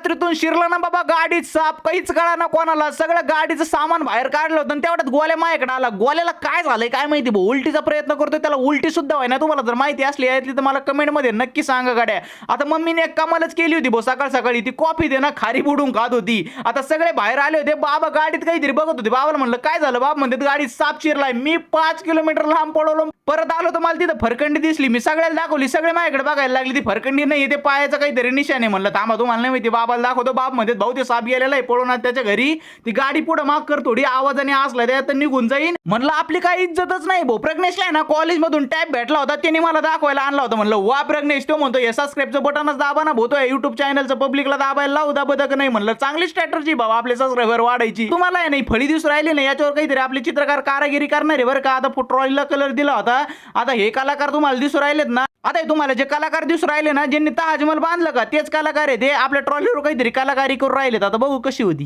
रात्रीतून शिरला ना बाबा गाडीत साप, काहीच कळा ना कोणाला. सगळं गाडीचं सामान बाहेर काढलं होतं आणि तेवढ्यात गोल्या माझ्याकडे आला. गोल्याला काय झालंय काय माहिती भाऊ, उलटीचा प्रयत्न करतोय, त्याला उलटी सुद्धा व्हाय ना. तुम्हाला जर माहिती असली यातली तर मला कमेंट मध्ये नक्की सांगा गाड्या. आता मम्मीने एक कमालच केली होती भाऊ, सकाळ सकाळी ती कॉफी दे ना खारी बुडून खात होती. आता सगळे बाहेर आले होते, बाबा गाडीत काहीतरी बघत होते. बाबाला म्हणलं काय झालं, बाबा म्हणतात गाडीत साप शिरलाय. मी 5 किलोमीटर लांब पळवलो, परत आलो तर मला तिथं फरकंडी दिसली. मी सगळ्याला दाखवली, सगळे माझ्याकडे बघायला लागली. ती फरकंडी नाही, ते पायाचं काहीतरी निशाण आहे. म्हणलं थांबा तुम्हाला नाही माहिती, बाबाला दाखवतो. बाप म्हणतात भाऊ ते साप गेलेला आहे पळून त्याच्या घरी. ती गाडी पुढे माग कर, थोडी आवाजाने असला त्यात निघून जाईन. म्हणलं आपली काही इज्जतच नाही भाऊ. प्रज्ञेशला ना कॉलेज मधून टॅब भेटला होता, त्याने मला दाखवायला आणला होता. म्हणलं वा प्रज्ञेश, तो म्हणतो हे सबस्क्राईबचं बटनच दाबा ना भाऊ, तो युट्यूब चॅनलचं पब्लिकला दाबायला लावू दाबत नाही. म्हणलं चांगली स्ट्रॅटर्जी भाऊ आपले सबस्क्रायबर वाढायची. तुम्हाला आहे नाही फळी दिवस राहिली नाही, याच्यावर काहीतरी आपले चित्रकार कारागिरी करणार आहे बरं का. आता ट्रॉलीला कलर दिला होता. आता हे कलाकार तुम्हाला दिसू राहिलेत ना, आता हे तुम्हाला जे कलाकार दिसू राहिले ना, ज्यांनी ताजमहल बांधलं का तेच कलाकार आहे. ते आपल्या ट्रॉलीवर काहीतरी कलाकारी करून राहिलेत. आता बघू कशी होती.